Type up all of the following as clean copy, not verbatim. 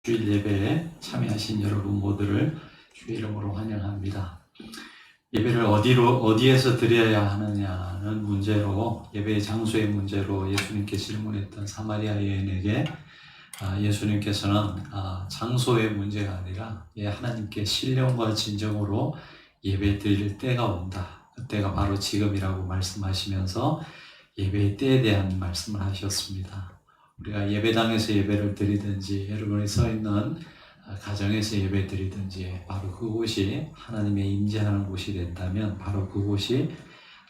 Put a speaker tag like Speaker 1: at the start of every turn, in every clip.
Speaker 1: 주일 예배에 참여하신 여러분 모두를 주의 이름으로 환영합니다. 예배를 어디에서 드려야 하느냐는 문제로, 예배의 장소의 문제로 예수님께 질문했던 사마리아 여인에게 예수님께서는 장소의 문제가 아니라 하나님께 신령과 진정으로 예배 드릴 때가 온다. 그때가 바로 지금이라고 말씀하시면서 예배의 때에 대한 말씀을 하셨습니다. 우리가 예배당에서 예배를 드리든지 여러분이 서 있는 가정에서 예배 드리든지 바로 그곳이 하나님의 임재하는 곳이 된다면 바로 그곳이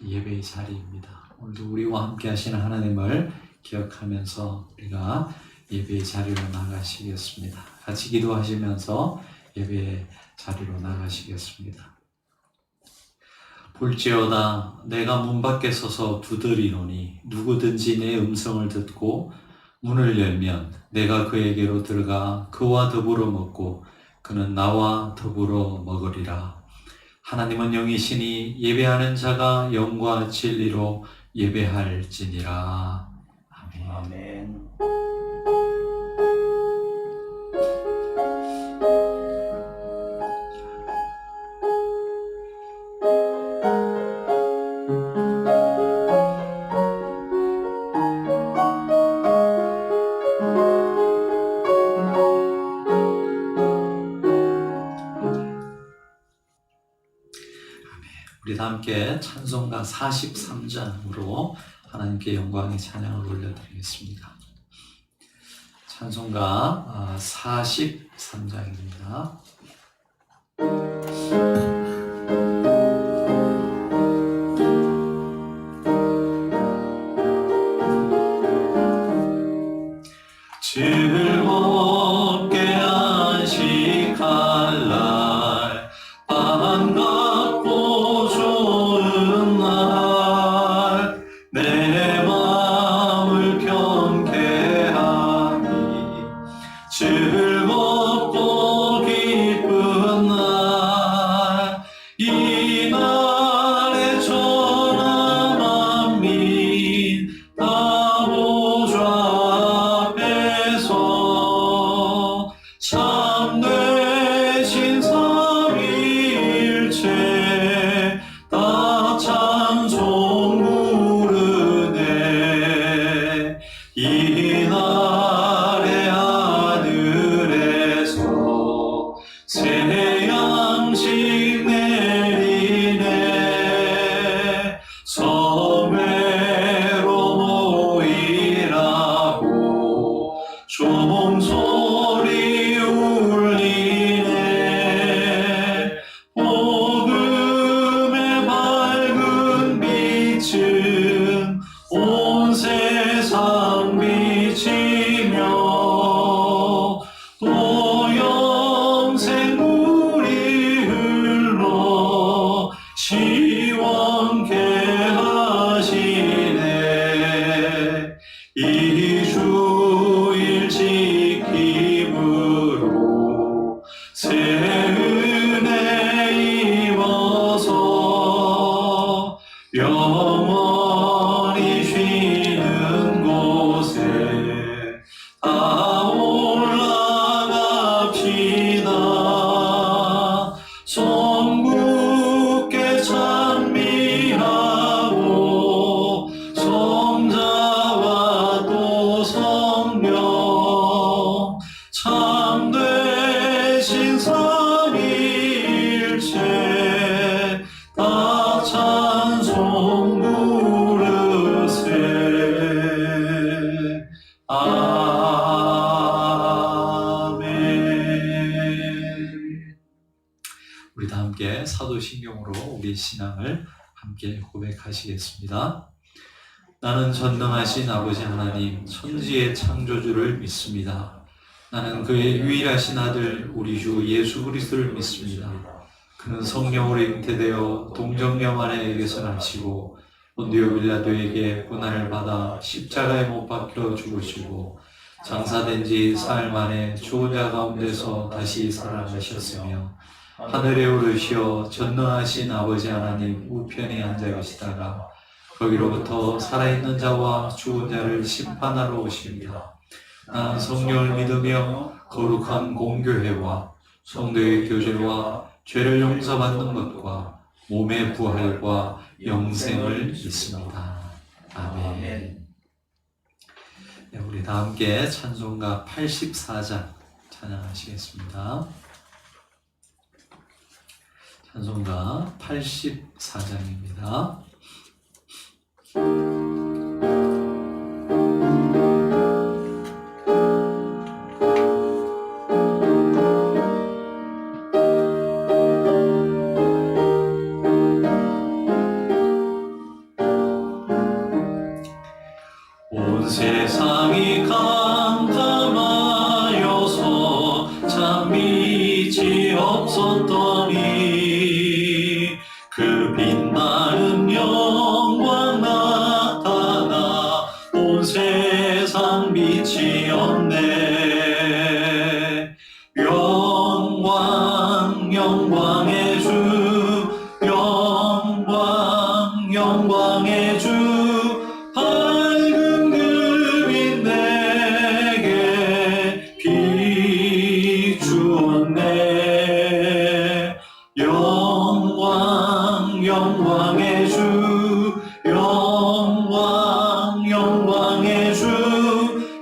Speaker 1: 예배의 자리입니다. 오늘도 우리와 함께 하시는 하나님을 기억하면서 우리가 예배의 자리로 나가시겠습니다. 같이 기도하시면서 예배의 자리로 나가시겠습니다. 볼지어다 내가 문 밖에 서서 두드리노니 누구든지 내 음성을 듣고 문을 열면 내가 그에게로 들어가 그와 더불어 먹고 그는 나와 더불어 먹으리라. 하나님은 영이시니 예배하는 자가 영과 진리로 예배할지니라. 아멘.
Speaker 2: 아멘.
Speaker 1: 우리 다 함께 찬송가 43장으로 하나님께 영광의 찬양을 올려드리겠습니다. 찬송가 43장입니다. 즐겁게 안식할 날 반갑고 좋은 날 내 마음을 경계하니 즐겁고 기쁜 날 이 날에 전하 만민 다 보좌 앞에서 참되신 삼위일체 다 찬송 부르네. 이 날의 하늘에서 새 양식 내리네. 성회로 모이라고 종소리 울리네. 복음의 밝은 빛은 온 세상 비치며 또 영생 물이 흘러 시원케 하시네. 이 주일 지킴으로 새 은혜 입어서 영원히 쉬는 곳에 다 올라갑시다. 성부께 찬미하고 성자와 또 성령 참되신 삼위일체 다 찬송 부르세. 아멘. 우리 다 함께 사도신경으로 우리 신앙을 함께 고백하시겠습니다. 나는 전능하신 아버지 하나님 천지의 창조주를 믿습니다. 나는 그의 유일하신 아들 우리 주 예수 그리스도를 믿습니다. 그는 성령으로 잉태되어 동정녀 마리아에게서 나시고 본디오 빌라도에게 고난을 받아 십자가에 못 박혀 죽으시고 장사된 지 사흘 만에 죽은 자 가운데서 다시 살아나셨으며 하늘에 오르시어 전능하신 아버지 하나님 우편에 앉아 계시다가 거기로부터 살아있는 자와 죽은 자를 심판하러 오십니다. 난 성령을 믿으며 거룩한 공교회와 성도의 교제와 죄를 용서받는 것과 몸의 부활과 영생을 믿습니다. 아멘. 네, 우리 다 함께 찬송가 84장 찬양하시겠습니다. 찬송가 84장입니다. 온 세상이 캄캄하여서 참 빛이 없었더니 그 빛나는 영광 나타나 온 세상 빛이었네. 영광 영광의 주 영광 영광의 주 영광의 주 영광 영광의 주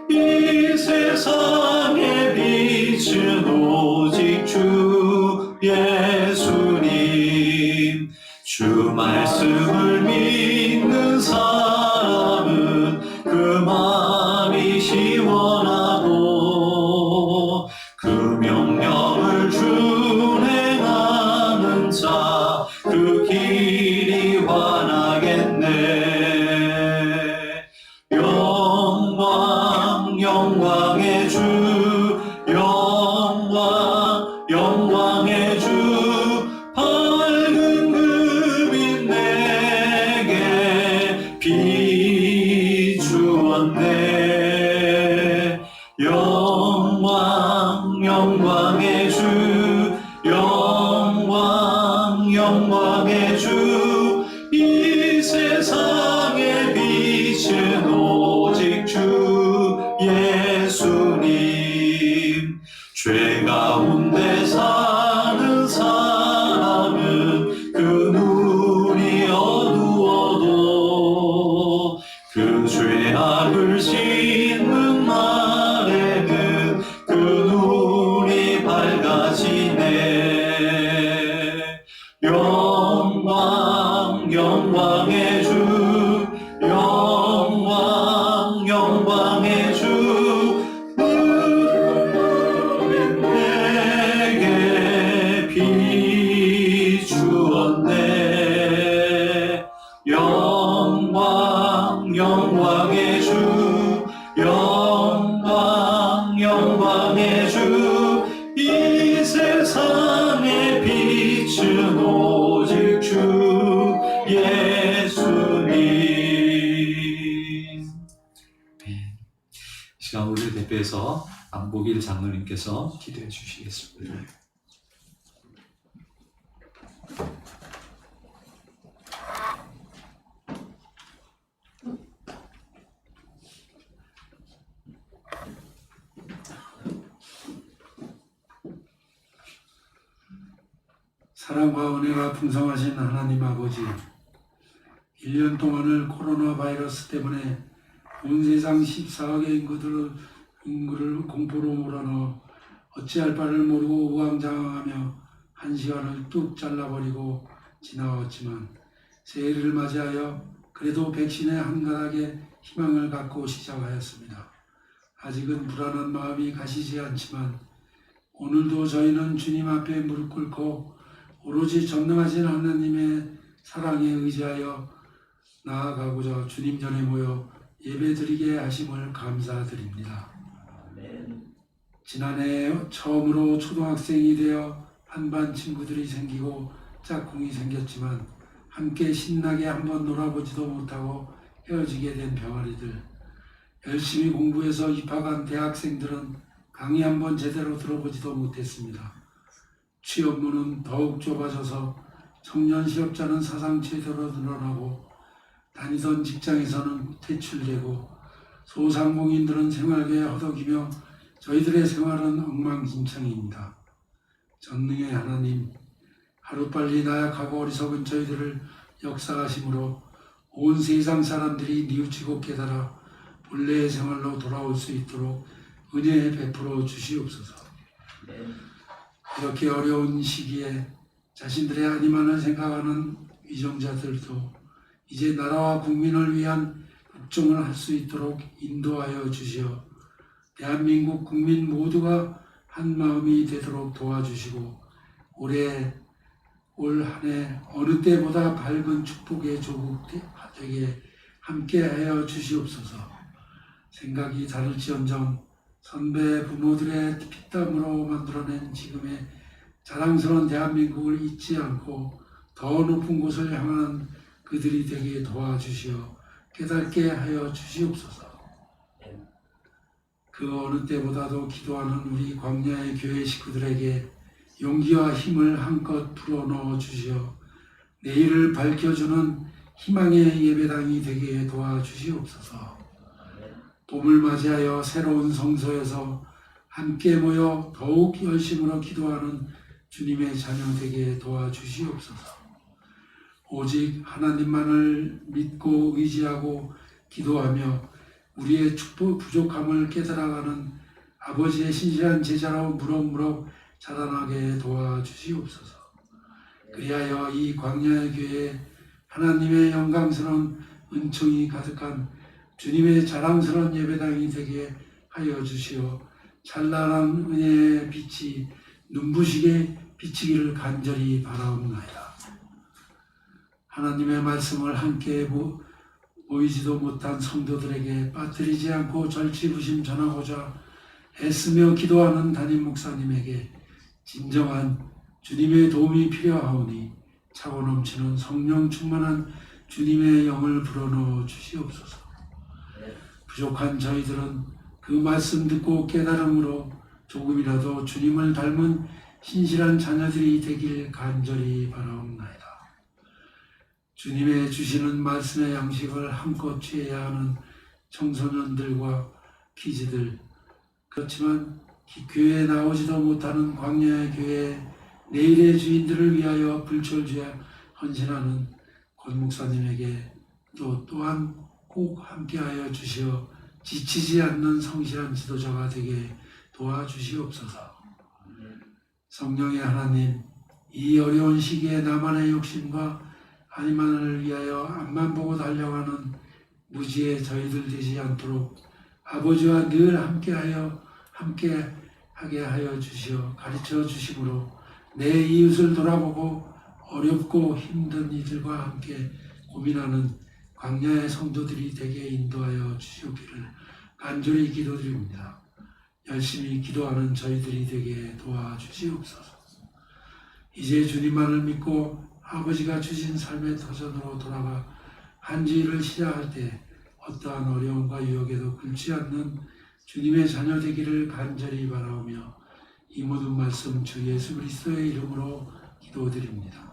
Speaker 1: 이 세상의 빛은 오직 주 예수님. 주 말씀을 믿는 사람은 그 마음이 시원하고 그 명령을 준행하는 자 그 길이 환하겠네. 영광 영광의 주 영광 영광의 주 밝은 그 빛 내게 비추었네. 영광 영광의 주 영광 영광의 주 이 세상의 빛은 오직 주 예수님. 죄 가운데 사는 사람은 그 눈이 어두워도 그 죄악을 씻는 날에는 그 눈이 밝아지네. 영광 영광의 주 영광 영광의 주 내게 비추었네. 영광 영광의 주 영광 영광의 주 이 세상의 빛은 오직 주 예수님. 이 시간 우리를 대표해서 안복일 장로님께서 기도해 주시겠습니다.
Speaker 2: 사랑과 은혜가 풍성하신 하나님 아버지, 1년 동안을 코로나 바이러스 때문에 온 세상 14억의 인구를 공포로 몰아넣어 어찌할 바를 모르고 우왕좌왕하며 한 시간을 뚝 잘라버리고 지나왔지만 새해를 맞이하여 그래도 백신의 한 가닥에 희망을 갖고 시작하였습니다. 아직은 불안한 마음이 가시지 않지만 오늘도 저희는 주님 앞에 무릎 꿇고 오로지 전능하신 하나님의 사랑에 의지하여 나아가고자 주님 전에 모여 예배드리게 하심을 감사드립니다. 지난해 처음으로 초등학생이 되어 반반 친구들이 생기고 짝꿍이 생겼지만 함께 신나게 한번 놀아보지도 못하고 헤어지게 된 병아리들, 열심히 공부해서 입학한 대학생들은 강의 한번 제대로 들어보지도 못했습니다. 취업문은 더욱 좁아져서 청년 실업자는 사상 최대로 늘어나고 다니던 직장에서는 퇴출되고 소상공인들은 생활계에 허덕이며 저희들의 생활은 엉망진창입니다. 전능의 하나님, 하루빨리 나약하고 어리석은 저희들을 역사하심으로 온 세상 사람들이 뉘우치고 깨달아 본래의 생활로 돌아올 수 있도록 은혜 베풀어 주시옵소서. 이렇게 어려운 시기에 자신들의 안위만을 생각하는 위정자들도 이제 나라와 국민을 위한 국정을 할 수 있도록 인도하여 주시어 대한민국 국민 모두가 한 마음이 되도록 도와주시고 올 한 해 어느 때보다 밝은 축복의 조국 되게 함께하여 주시옵소서. 생각이 다를지언정 선배 부모들의 피땀으로 만들어낸 지금의 자랑스러운 대한민국을 잊지 않고 더 높은 곳을 향하는 그들이 되게 도와주시어 깨닫게 하여 주시옵소서. 그 어느 때보다도 기도하는 우리 광야의 교회 식구들에게 용기와 힘을 한껏 불어넣어 주시어 내일을 밝혀주는 희망의 예배당이 되게 도와주시옵소서. 봄을 맞이하여 새로운 성소에서 함께 모여 더욱 열심으로 기도하는 주님의 자녀 되게 도와주시옵소서. 오직 하나님만을 믿고 의지하고 기도하며 우리의 축복 부족함을 깨달아가는 아버지의 신실한 제자로 무럭무럭 자라나게 도와주시옵소서. 그리하여 이 광야의 교회에 하나님의 영광스러운 은총이 가득한 주님의 자랑스러운 예배당이 되게 하여 주시어 찬란한 은혜의 빛이 눈부시게 비치기를 간절히 바라옵나이다. 하나님의 말씀을 함께 보이지도 못한 성도들에게 빠뜨리지 않고 절치부심 전하고자 애쓰며 기도하는 담임 목사님에게 진정한 주님의 도움이 필요하오니 차고 넘치는 성령 충만한 주님의 영을 불어넣어 주시옵소서. 부족한 저희들은 그 말씀 듣고 깨달음으로 조금이라도 주님을 닮은 신실한 자녀들이 되길 간절히 바라옵나이다. 주님의 주시는 말씀의 양식을 한껏 취해야 하는 청소년들과 키즈들, 그렇지만 교회에 나오지도 못하는 광야의 교회 내일의 주인들을 위하여 불철주야 헌신하는 권 목사님에게 또한 꼭 함께하여 주시어 지치지 않는 성실한 지도자가 되게 도와주시옵소서. 성령의 하나님, 이 어려운 시기에 나만의 욕심과 아니만을 위하여 앞만 보고 달려가는 무지의 저희들 되지 않도록 아버지와 늘 함께하게 하여 주시어 가르쳐 주심으로 내 이웃을 돌아보고 어렵고 힘든 이들과 함께 고민하는 광야의 성도들이 되게 인도하여 주시옵기를 간절히 기도드립니다. 열심히 기도하는 저희들이 되게 도와주시옵소서. 이제 주님만을 믿고 아버지가 주신 삶의 터전으로 돌아가 한지 일을 시작할 때 어떠한 어려움과 유혹에도 굴지 않는 주님의 자녀 되기를 간절히 바라오며 이 모든 말씀 주 예수 그리스도의 이름으로 기도드립니다.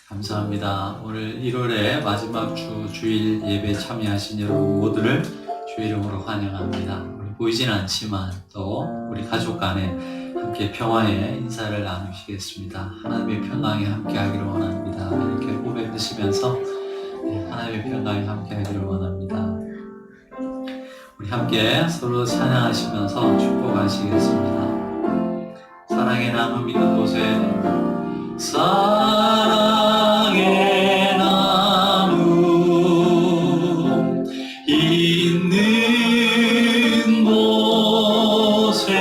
Speaker 1: 감사합니다. 오늘 1월의 마지막 주일 예배 참여하신 여러분 모두를 주 이름으로 환영합니다. 우리 보이진 않지만 또 우리 가족 간에 함께 평화의 인사를 나누시겠습니다. 하나님의 평강이 함께 하기를 원합니다. 이렇게 고백하시면서 하나님의 평강이 함께 하기를 원합니다. 우리 함께 서로 찬양하시면서 축복하시겠습니다. 사랑의 나무 믿는 곳에 사랑의 나무 있는 곳에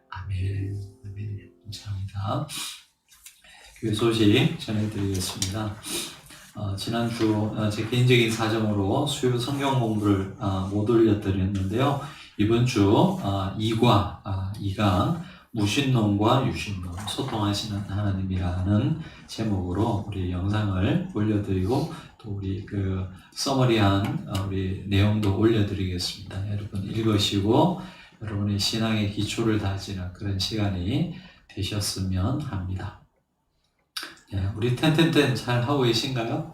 Speaker 1: 아멘. 아멘. 감사합니다. 교회 소식 전해드리겠습니다. 지난주 제 개인적인 사정으로 수요 성경 공부를 못 올려드렸는데요. 이번 주 2강 무신론과 유신론 소통하시는 하나님이라는 제목으로 우리 영상을 올려드리고 또 우리 그 서머리한 우리 내용도 올려드리겠습니다. 여러분 읽으시고 여러분의 신앙의 기초를 다지는 그런 시간이 되셨으면 합니다. 네, 우리 텐텐텐 잘 하고 계신가요?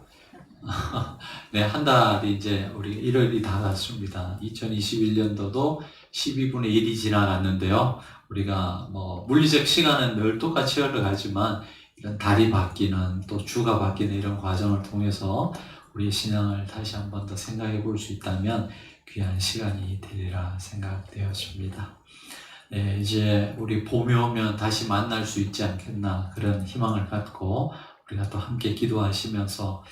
Speaker 1: 네, 한 달이 이제 우리 1월이 다 갔습니다. 2021년도도 12분의 1이 지나갔는데요. 우리가 뭐 물리적 시간은 늘 똑같이 흘러가지만 이런 달이 바뀌는 또 주가 바뀌는 이런 과정을 통해서 우리 신앙을 다시 한 번 더 생각해 볼 수 있다면 귀한 시간이 되리라 생각되었습니다. 네, 이제 우리 봄이 오면 다시 만날 수 있지 않겠나 그런 희망을 갖고 우리가 또 함께 기도하시면서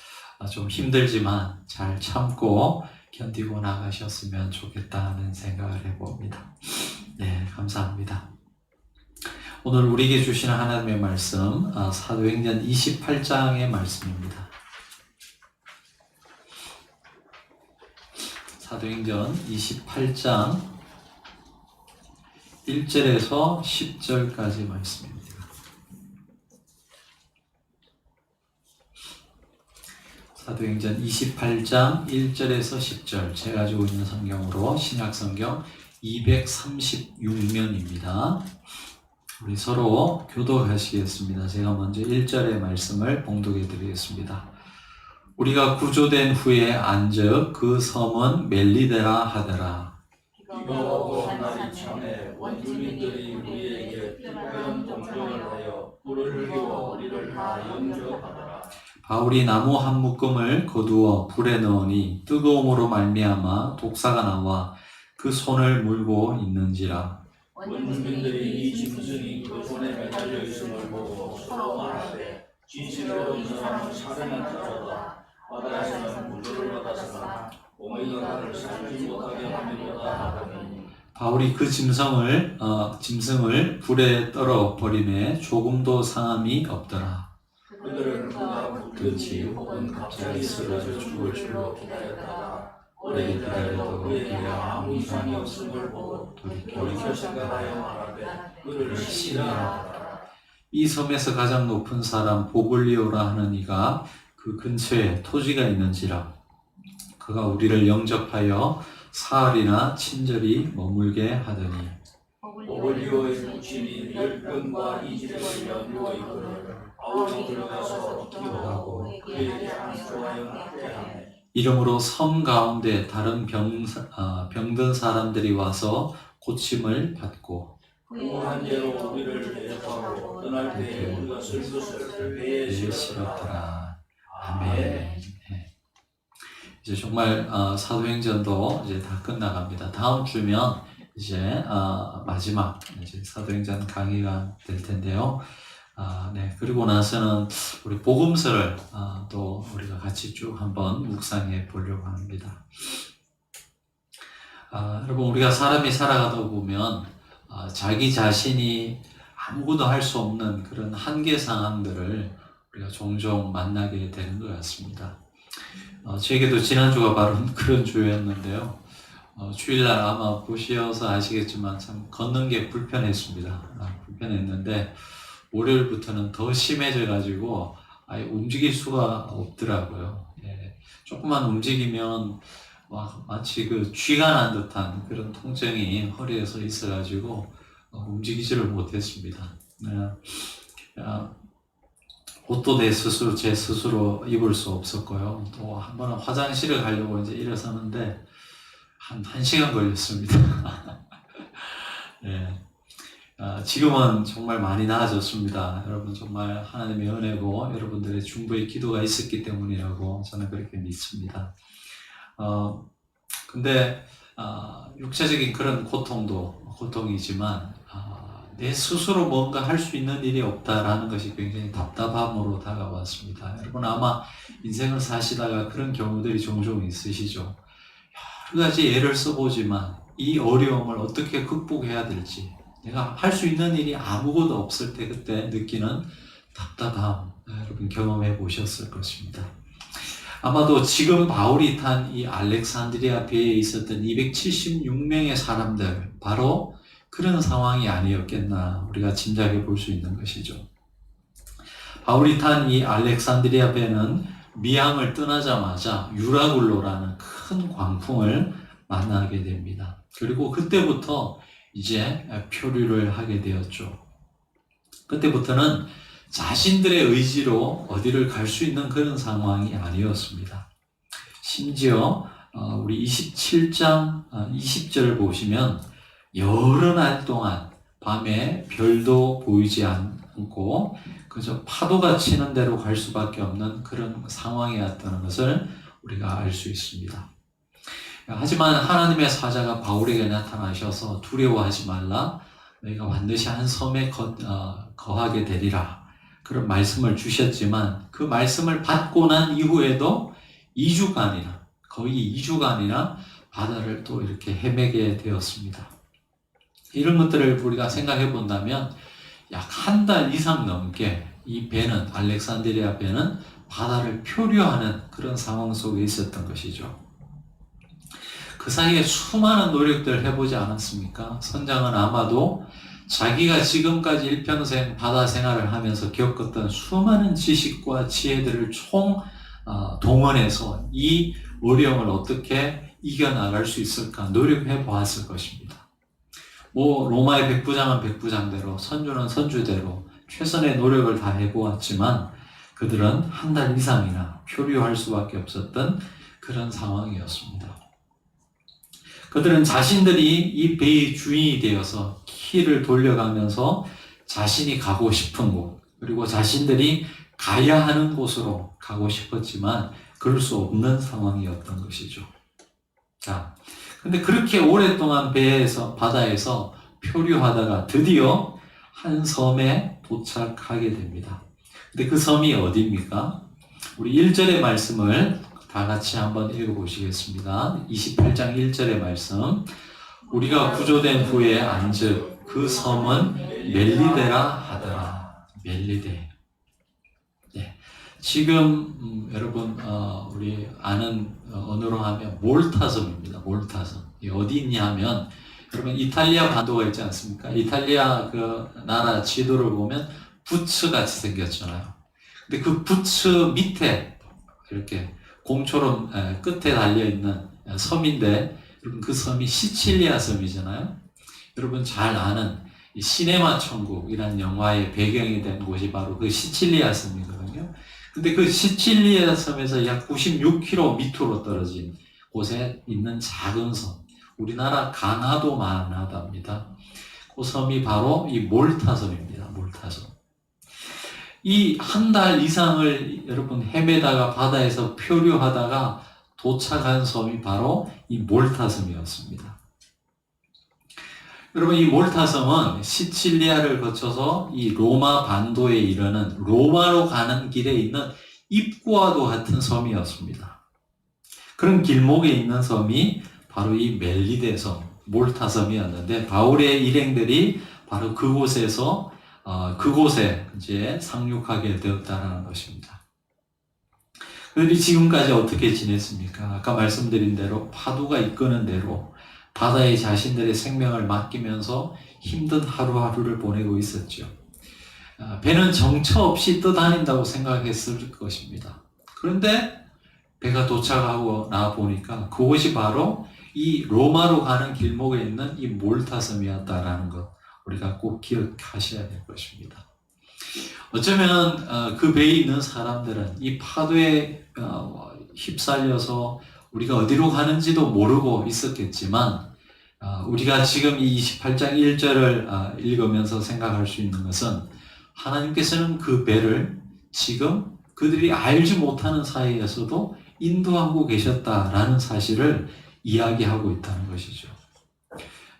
Speaker 1: 좀 힘들지만 잘 참고 견디고 나가셨으면 좋겠다는 생각을 해봅니다. 네, 감사합니다. 오늘 우리에게 주시는 하나님의 말씀 사도행전 28장의 말씀입니다. 사도행전 28장 1절에서 10절까지 말씀입니다. 사도행전 28장 1절에서 10절 제가 가지고 있는 성경으로 신약성경 236면입니다. 우리 서로 교독하시겠습니다. 제가 먼저 1절의 말씀을 봉독해 드리겠습니다. 우리가 구조된 후에 안즉 그 섬은 멜리데라 하더라.
Speaker 3: 비가 오고 날이 참에 원주민들이 우리에게 특별한 동정을 하여 불을 피워 우리를 다 영접하더라.
Speaker 1: 바울이 나무 한 묶음을 거두어 불에 넣으니 뜨거움으로 말미암아 독사가 나와 그 손을 물고 있는지라.
Speaker 3: 원주민들이 이 짐승이 그 손에 매달려 있음을 보고 서로 말하되 진실로 이 사람은 살인한 자로다. 바다에서는 구조를 받았으나 공의가 나를 살지 못하게 함이로다 하더니
Speaker 1: 바울이 그 짐승을 불에 떨어 버림에 조금도 상함이 없더라.
Speaker 3: 그들은 그가 붙든지 혹은 갑자기 쓰러져 죽을 줄로 기다렸다가 오래 기다려도 그에게 아무 이상이 없음을 보고 돌이켜 생각하여 말하되 그를 시라하더라.
Speaker 1: 이 섬에서 가장 높은 사람 보블리오라 하는 이가 그 근처에 토지가 있는지라. 그가 우리를 영접하여 사흘이나 친절히 머물게 하더니
Speaker 3: 오블리오의 부친이 열병과 이질에 걸려 누워있거늘 바울이 들어가서 기도하고 그에게 안수하여 낫게 하네.
Speaker 1: 이러므로 섬 가운데 다른 병든 사람들이 와서 고침을 받고
Speaker 3: 무한 대로 우리를 대접하고 떠날 때에 우리가 쓸 것을 배에 실었더라.
Speaker 1: 아멘. 네. 이제 정말 사도행전도 이제 다 끝나갑니다. 다음 주면 이제 마지막 이제 사도행전 강의가 될 텐데요. 네. 그리고 나서는 우리 복음서를 또 우리가 같이 쭉 한번 묵상해 보려고 합니다. 여러분 우리가 사람이 살아가다 보면 자기 자신이 아무것도 할 수 없는 그런 한계 상황들을 우리가 종종 만나게 되는 것 같습니다. 저에게도 지난주가 바로 그런 주였는데요. 주일날 아마 보셔서 아시겠지만 참 걷는 게 불편했습니다. 불편했는데 월요일부터는 더 심해져 가지고 아예 움직일 수가 없더라고요. 예, 조금만 움직이면 마치 그 쥐가 난 듯한 그런 통증이 허리에서 있어 가지고 움직이지를 못했습니다. 옷도 제 스스로 입을 수 없었고요. 또 한 번은 화장실을 가려고 이제 일어서는데 한 1시간 걸렸습니다. 네. 지금은 정말 많이 나아졌습니다. 여러분 정말 하나님의 은혜고 여러분들의 중보의 기도가 있었기 때문이라고 저는 그렇게 믿습니다. 근데 육체적인 그런 고통도 고통이지만 내 스스로 뭔가 할 수 있는 일이 없다라는 것이 굉장히 답답함으로 다가왔습니다. 여러분 아마 인생을 사시다가 그런 경우들이 종종 있으시죠. 여러 가지 예를 써보지만 이 어려움을 어떻게 극복해야 될지, 내가 할 수 있는 일이 아무것도 없을 때 그때 느끼는 답답함, 여러분 경험해 보셨을 것입니다. 아마도 지금 바울이 탄 이 알렉산드리아 배에 있었던 276명의 사람들, 바로 그런 상황이 아니었겠나 우리가 짐작해 볼 수 있는 것이죠. 바울이 탄 이 알렉산드리아 배는 미항을 떠나자마자 유라굴로라는 큰 광풍을 만나게 됩니다. 그리고 그때부터 이제 표류를 하게 되었죠. 그때부터는 자신들의 의지로 어디를 갈 수 있는 그런 상황이 아니었습니다. 심지어 우리 27장 20절을 보시면 여러 날 동안 밤에 별도 보이지 않고 그저 파도가 치는 대로 갈 수밖에 없는 그런 상황이었다는 것을 우리가 알 수 있습니다. 하지만 하나님의 사자가 바울에게 나타나셔서 두려워하지 말라, 너희가 반드시 한 섬에 거하게 되리라, 그런 말씀을 주셨지만 그 말씀을 받고 난 이후에도 2주간이나 거의 2주간이나 바다를 또 이렇게 헤매게 되었습니다. 이런 것들을 우리가 생각해 본다면 약 한 달 이상 넘게 이 배는, 알렉산드리아 배는 바다를 표류하는 그런 상황 속에 있었던 것이죠. 그 사이에 수많은 노력들을 해보지 않았습니까? 선장은 아마도 자기가 지금까지 일평생 바다 생활을 하면서 겪었던 수많은 지식과 지혜들을 동원해서 이 어려움을 어떻게 이겨나갈 수 있을까 노력해 보았을 것입니다. 로마의 백부장은 백부장대로, 선주는 선주대로 최선의 노력을 다 해보았지만 그들은 한 달 이상이나 표류할 수밖에 없었던 그런 상황이었습니다. 그들은 자신들이 이 배의 주인이 되어서 키를 돌려가면서 자신이 가고 싶은 곳, 그리고 자신들이 가야 하는 곳으로 가고 싶었지만 그럴 수 없는 상황이었던 것이죠. 자, 근데 그렇게 오랫동안 바다에서 표류하다가 드디어 한 섬에 도착하게 됩니다. 근데 그 섬이 어디입니까? 우리 1절의 말씀을 다 같이 한번 읽어보시겠습니다. 28장 1절의 말씀. 우리가 구조된 후에 안즉 그 섬은 멜리데라 하더라. 멜리데. 네. 지금 여러분 우리 아는 언어로 하면 몰타섬입니다. 몰타섬. 어디 있냐 하면 여러분 이탈리아 반도가 있지 않습니까? 이탈리아 그 나라 지도를 보면 부츠 같이 생겼잖아요. 근데 그 부츠 밑에 이렇게 공처럼 끝에 달려있는 섬인데 여러분 그 섬이 시칠리아 섬이잖아요. 여러분 잘 아는 이 시네마 천국이라는 영화의 배경이 된 곳이 바로 그 시칠리아 섬이거든요. 근데 그 시칠리아 섬에서 약 96km 밑으로 떨어진 곳에 있는 작은 섬, 우리나라 강화도만 하답니다. 그 섬이 바로 이 몰타 섬입니다. 몰타 섬. 이 한 달 이상을 여러분 헤매다가 바다에서 표류하다가 도착한 섬이 바로 이 몰타 섬이었습니다. 여러분 이 몰타 섬은 시칠리아를 거쳐서 이 로마 반도에 이르는 로마로 가는 길에 있는 입구와도 같은 섬이었습니다. 그런 길목에 있는 섬이 바로 이 멜리데 섬, 몰타 섬이었는데 바울의 일행들이 바로 그곳에 이제 상륙하게 되었다는 것입니다. 그들이 지금까지 어떻게 지냈습니까? 아까 말씀드린 대로 파도가 이끄는 대로 바다에 자신들의 생명을 맡기면서 힘든 하루하루를 보내고 있었죠. 배는 정처 없이 떠다닌다고 생각했을 것입니다. 그런데 배가 도착하고 나 보니까 그곳이 바로 이 로마로 가는 길목에 있는 이 몰타 섬이었다라는 것 우리가 꼭 기억하셔야 될 것입니다. 어쩌면 그 배에 있는 사람들은 이 파도에 휩쓸려서 우리가 어디로 가는지도 모르고 있었겠지만 우리가 지금 이 28장 1절을 읽으면서 생각할 수 있는 것은 하나님께서는 그 배를 지금 그들이 알지 못하는 사이에서도 인도하고 계셨다라는 사실을 이야기하고 있다는 것이죠.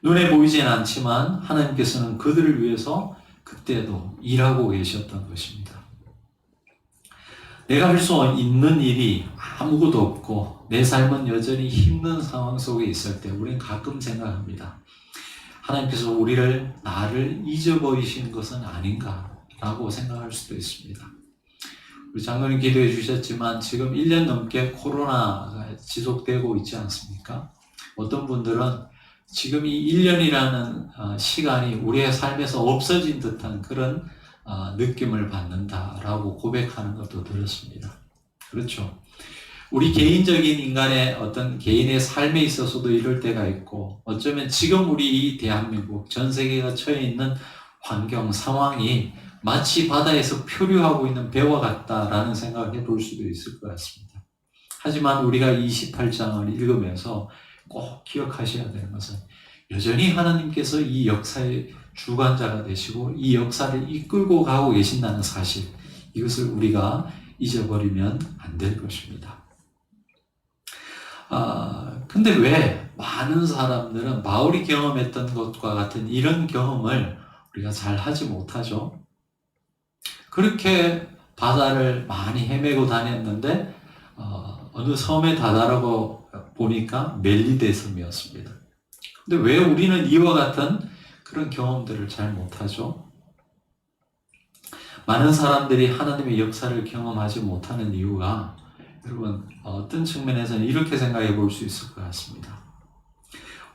Speaker 1: 눈에 보이진 않지만 하나님께서는 그들을 위해서 그때도 일하고 계셨던 것입니다. 내가 할 수 있는 일이 아무것도 없고 내 삶은 여전히 힘든 상황 속에 있을 때 우리는 가끔 생각합니다. 하나님께서 나를 잊어버리신 것은 아닌가라고 생각할 수도 있습니다. 우리 장로님 기도해 주셨지만 지금 1년 넘게 코로나가 지속되고 있지 않습니까? 어떤 분들은 지금 이 1년이라는 시간이 우리의 삶에서 없어진 듯한 그런 느낌을 받는다라고 고백하는 것도 들었습니다. 그렇죠. 우리 개인적인 인간의 어떤 개인의 삶에 있어서도 이럴 때가 있고 어쩌면 지금 우리 이 대한민국 전 세계가 처해 있는 환경 상황이 마치 바다에서 표류하고 있는 배와 같다라는 생각을 해볼 수도 있을 것 같습니다. 하지만 우리가 28장을 읽으면서 꼭 기억하셔야 되는 것은 여전히 하나님께서 이 역사의 주관자가 되시고 이 역사를 이끌고 가고 계신다는 사실, 이것을 우리가 잊어버리면 안 될 것입니다. 근데 왜 많은 사람들은 바울이 경험했던 것과 같은 이런 경험을 우리가 잘 하지 못하죠? 그렇게 바다를 많이 헤매고 다녔는데 어느 섬에 다다르고 보니까 멜리데 섬이었습니다. 근데 왜 우리는 이와 같은 그런 경험들을 잘 못하죠? 많은 사람들이 하나님의 역사를 경험하지 못하는 이유가 여러분 어떤 측면에서는 이렇게 생각해 볼 수 있을 것 같습니다.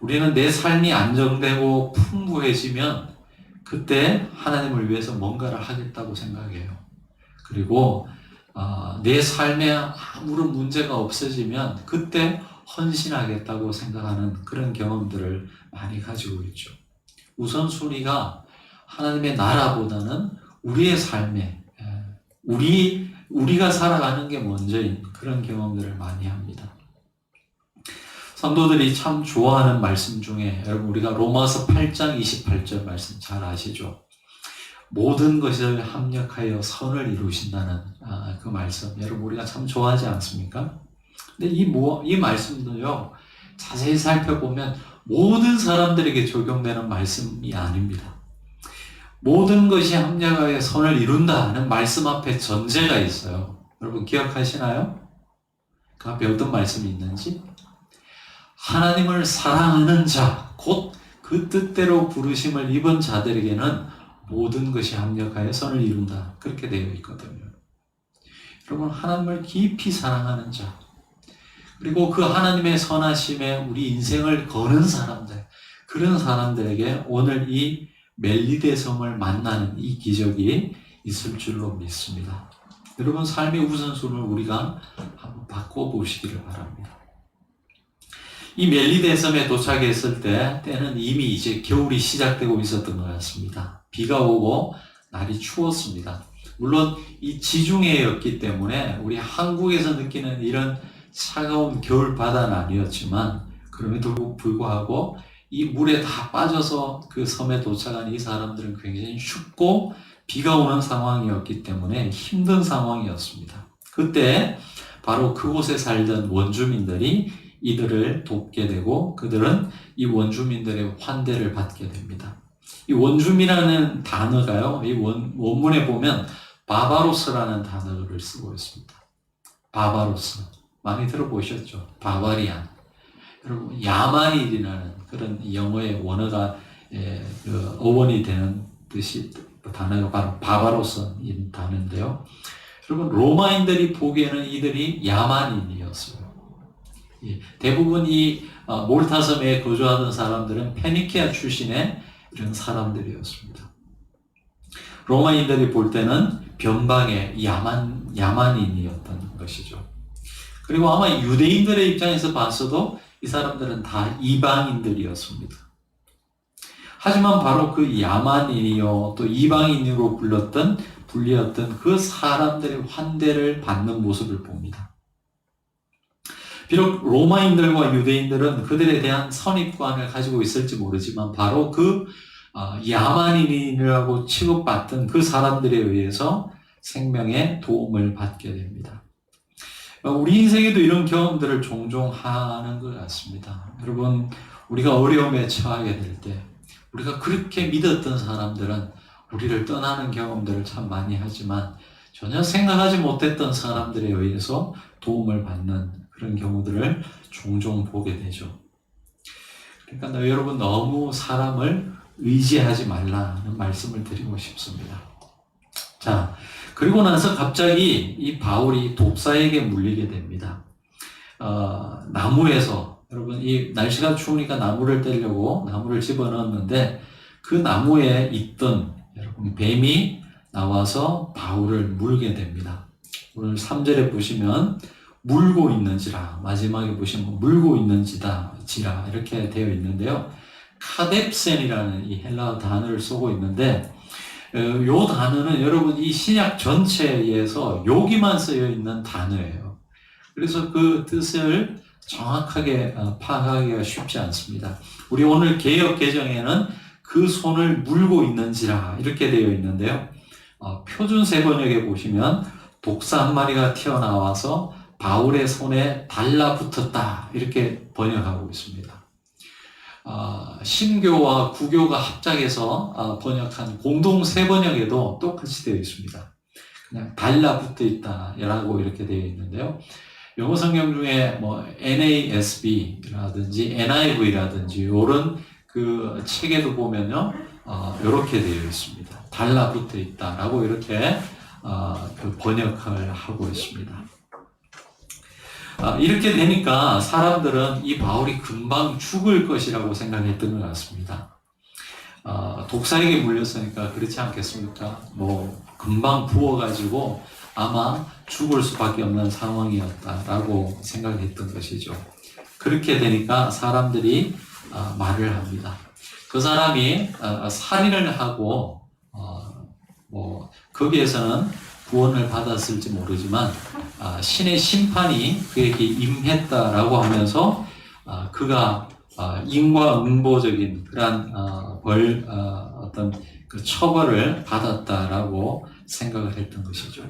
Speaker 1: 우리는 내 삶이 안정되고 풍부해지면 그때 하나님을 위해서 뭔가를 하겠다고 생각해요. 그리고 내 삶에 아무런 문제가 없어지면 그때 헌신하겠다고 생각하는 그런 경험들을 많이 가지고 있죠. 우선순위가 하나님의 나라보다는 우리의 삶에 우리가 살아가는 게 먼저인 그런 경험들을 많이 합니다. 성도들이 참 좋아하는 말씀 중에 여러분 우리가 로마서 8장 28절 말씀 잘 아시죠? 모든 것을 합력하여 선을 이루신다는 그 말씀 여러분 우리가 참 좋아하지 않습니까? 근데 이 말씀도요 자세히 살펴보면 모든 사람들에게 적용되는 말씀이 아닙니다. 모든 것이 합력하여 선을 이룬다는 말씀 앞에 전제가 있어요. 여러분 기억하시나요? 그 앞에 어떤 말씀이 있는지? 하나님을 사랑하는 자, 곧 그 뜻대로 부르심을 입은 자들에게는 모든 것이 합력하여 선을 이룬다. 그렇게 되어 있거든요. 여러분 하나님을 깊이 사랑하는 자, 그리고 그 하나님의 선하심에 우리 인생을 거는 사람들, 그런 사람들에게 오늘 이 멜리데 섬을 만나는 이 기적이 있을 줄로 믿습니다. 여러분 삶의 우선순위를 우리가 한번 바꿔보시기를 바랍니다. 이 멜리데 섬에 도착했을 때는 이미 이제 겨울이 시작되고 있었던 것 같습니다. 비가 오고 날이 추웠습니다. 물론 이 지중해였기 때문에 우리 한국에서 느끼는 이런 차가운 겨울 바다는 아니었지만 그럼에도 불구하고 이 물에 다 빠져서 그 섬에 도착한 이 사람들은 굉장히 춥고 비가 오는 상황이었기 때문에 힘든 상황이었습니다. 그때 바로 그곳에 살던 원주민들이 이들을 돕게 되고 그들은 이 원주민들의 환대를 받게 됩니다. 이 원주민이라는 단어가요, 이 원문에 보면 바바로스라는 단어를 쓰고 있습니다. 바바로스. 많이 들어보셨죠? 바바리안. 여러분, 야만인이라는 그런 영어의 원어가 그 어원이 되는 뜻이 단어가 바로 바바로스인 단어인데요. 여러분, 로마인들이 보기에는 이들이 야만인이었어요. 대부분 이 몰타 섬에 거주하던 사람들은 페니키아 출신의 이런 사람들이었습니다. 로마인들이 볼 때는 변방의 야만인이었던 것이죠. 그리고 아마 유대인들의 입장에서 봤어도 이 사람들은 다 이방인들이었습니다. 하지만 바로 그 야만인이요 또 이방인으로 불리었던 그 사람들의 환대를 받는 모습을 봅니다. 비록 로마인들과 유대인들은 그들에 대한 선입관을 가지고 있을지 모르지만 바로 그 야만인이라고 취급받던 그 사람들에 의해서 생명의 도움을 받게 됩니다. 우리 인생에도 이런 경험들을 종종 하는 것 같습니다. 여러분, 우리가 어려움에 처하게 될 때, 우리가 그렇게 믿었던 사람들은 우리를 떠나는 경험들을 참 많이 하지만 전혀 생각하지 못했던 사람들에 의해서 도움을 받는 그런 경우들을 종종 보게 되죠. 그러니까 여러분 너무 사람을 의지하지 말라는 말씀을 드리고 싶습니다. 자, 그리고 나서 갑자기 이 바울이 독사에게 물리게 됩니다. 나무에서 여러분 이 날씨가 추우니까 나무를 떼려고 나무를 집어넣었는데 그 나무에 있던 여러분 뱀이 나와서 바울을 물게 됩니다. 오늘 3절에 보시면 물고 있는지라, 마지막에 보시면 물고 있는지라 이렇게 되어 있는데요. 카뎁센이라는 이 헬라어 단어를 쓰고 있는데 이 단어는 여러분 이 신약 전체에서 여기만 쓰여 있는 단어예요. 그래서 그 뜻을 정확하게 파악하기가 쉽지 않습니다. 우리 오늘 개역 개정에는 그 손을 물고 있는지라 이렇게 되어 있는데요. 표준 세번역에 보시면 독사 한 마리가 튀어나와서 바울의 손에 달라붙었다 이렇게 번역하고 있습니다. 신교와 구교가 합작해서 번역한 공동 세번역에도 똑같이 되어 있습니다. 그냥 달라붙어 있다라고 이렇게 되어 있는데요. 영어 성경 중에 뭐 NASB라든지 NIV라든지 이런 그 책에도 보면요, 이렇게 되어 있습니다. 달라붙어 있다라고 이렇게 그 번역을 하고 있습니다. 이렇게 되니까 사람들은 이 바울이 금방 죽을 것이라고 생각했던 것 같습니다. 독사에게 물렸으니까 그렇지 않겠습니까? 뭐 금방 부어가지고 아마 죽을 수밖에 없는 상황이었다라고 생각했던 것이죠. 그렇게 되니까 사람들이 말을 합니다. 그 사람이 살인을 하고 뭐 거기에서는 구원을 받았을지 모르지만 신의 심판이 그에게 임했다라고 하면서 그가 인과응보적인 그러한 어떤 그 처벌을 받았다라고 생각을 했던 것이죠.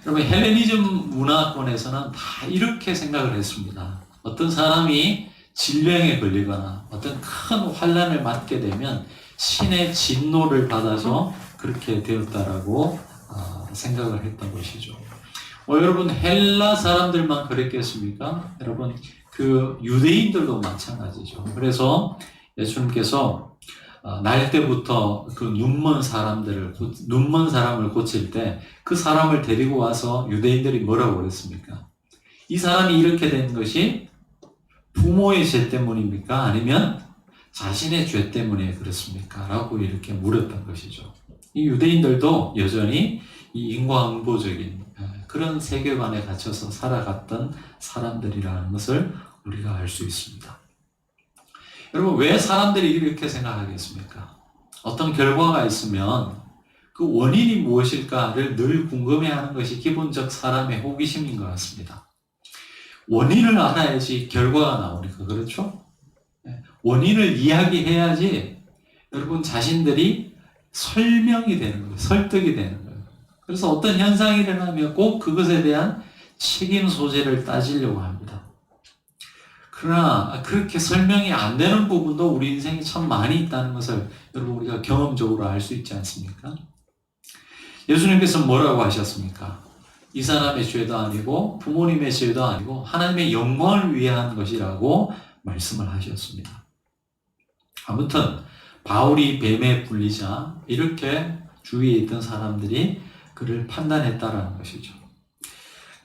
Speaker 1: 여러분 헬레니즘 문화권에서는 다 이렇게 생각을 했습니다. 어떤 사람이 질병에 걸리거나 어떤 큰 환난을 맞게 되면 신의 진노를 받아서 그렇게 되었다라고 생각을 했던 것이죠. 여러분 헬라 사람들만 그랬겠습니까? 여러분 그 유대인들도 마찬가지죠. 그래서 예수님께서 날 때부터 그 눈먼 사람을 고칠 때 그 사람을 데리고 와서 유대인들이 뭐라고 그랬습니까? 이 사람이 이렇게 된 것이 부모의 죄 때문입니까? 아니면 자신의 죄 때문에 그렇습니까? 라고 이렇게 물었던 것이죠. 이 유대인들도 여전히 이 인과응보적인 그런 세계관에 갇혀서 살아갔던 사람들이라는 것을 우리가 알 수 있습니다. 여러분 왜 사람들이 이렇게 생각하겠습니까? 어떤 결과가 있으면 그 원인이 무엇일까를 늘 궁금해하는 것이 기본적 사람의 호기심인 것 같습니다. 원인을 알아야지 결과가 나오니까 그렇죠? 원인을 이야기해야지 여러분 자신들이 설명이 되는 거예요. 설득이 되는 거예요. 그래서 어떤 현상이 일어나면 꼭 그것에 대한 책임 소재를 따지려고 합니다. 그러나 그렇게 설명이 안 되는 부분도 우리 인생에 참 많이 있다는 것을 여러분 우리가 경험적으로 알 수 있지 않습니까? 예수님께서 뭐라고 하셨습니까? 이 사람의 죄도 아니고 부모님의 죄도 아니고 하나님의 영광을 위한 것이라고 말씀을 하셨습니다. 아무튼 바울이 뱀에 물리자 이렇게 주위에 있던 사람들이 그를 판단했다라는 것이죠.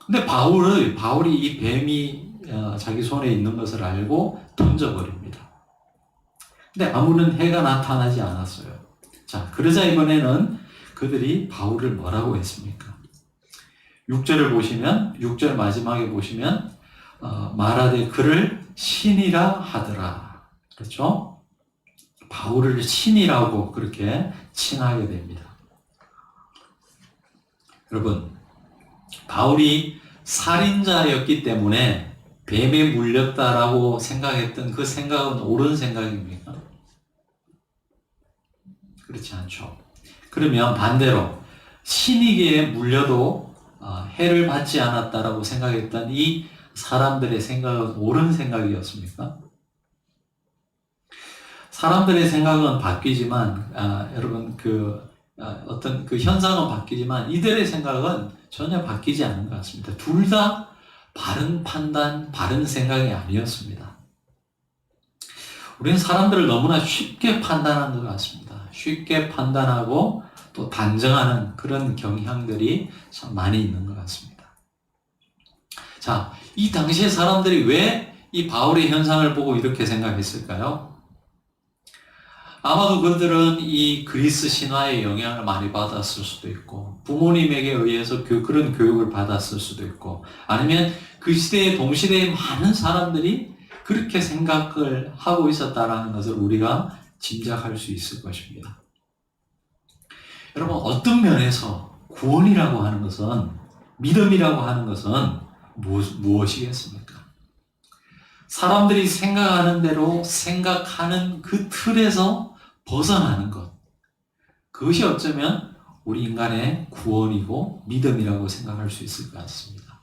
Speaker 1: 근데 바울이 이 뱀이 자기 손에 있는 것을 알고 던져버립니다. 근데 아무런 해가 나타나지 않았어요. 자, 그러자 이번에는 그들이 바울을 뭐라고 했습니까? 6절을 보시면, 6절 마지막에 보시면 말하되 그를 신이라 하더라. 그렇죠? 바울을 신이라고 그렇게 칭하게 됩니다. 여러분, 바울이 살인자였기 때문에 뱀에 물렸다라고 생각했던 그 생각은 옳은 생각입니까? 그렇지 않죠. 그러면 반대로 신에게 물려도 해를 받지 않았다라고 생각했던 이 사람들의 생각은 옳은 생각이었습니까? 사람들의 생각은 바뀌지만, 여러분, 어떤 그 현상은 바뀌지만, 이들의 생각은 전혀 바뀌지 않은 것 같습니다. 둘 다 바른 판단, 바른 생각이 아니었습니다. 우리는 사람들을 너무나 쉽게 판단하는 것 같습니다. 쉽게 판단하고 또 단정하는 그런 경향들이 참 많이 있는 것 같습니다. 자, 이 당시의 사람들이 왜 이 바울의 현상을 보고 이렇게 생각했을까요? 아마도 그들은 이 그리스 신화의 영향을 많이 받았을 수도 있고, 부모님에게 의해서 그런 교육을 받았을 수도 있고, 아니면 그 시대의 동시대의 많은 사람들이 그렇게 생각을 하고 있었다는 것을 우리가 짐작할 수 있을 것입니다. 여러분, 어떤 면에서 구원이라고 하는 것은, 믿음이라고 하는 것은 무엇이겠습니까? 사람들이 생각하는 대로 생각하는 그 틀에서 벗어나는 것. 그것이 어쩌면 우리 인간의 구원이고 믿음이라고 생각할 수 있을 것 같습니다.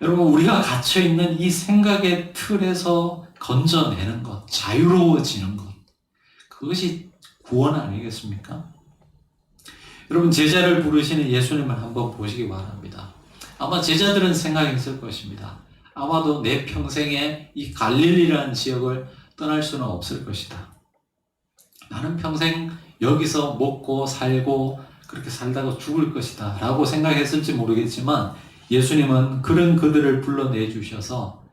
Speaker 1: 여러분, 우리가 갇혀있는 이 생각의 틀에서 건져내는 것, 자유로워지는 것. 그것이 구원 아니겠습니까? 여러분, 제자를 부르시는 예수님을 한번 보시기 바랍니다. 아마 제자들은 생각했을 것입니다. 아마도 내 평생에 이 갈릴리라는 지역을 떠날 수는 없을 것이다. 나는 평생 여기서 먹고 살고 그렇게 살다가 죽을 것이다 라고 생각했을지 모르겠지만, 예수님은 그런 그들을 불러내 주셔서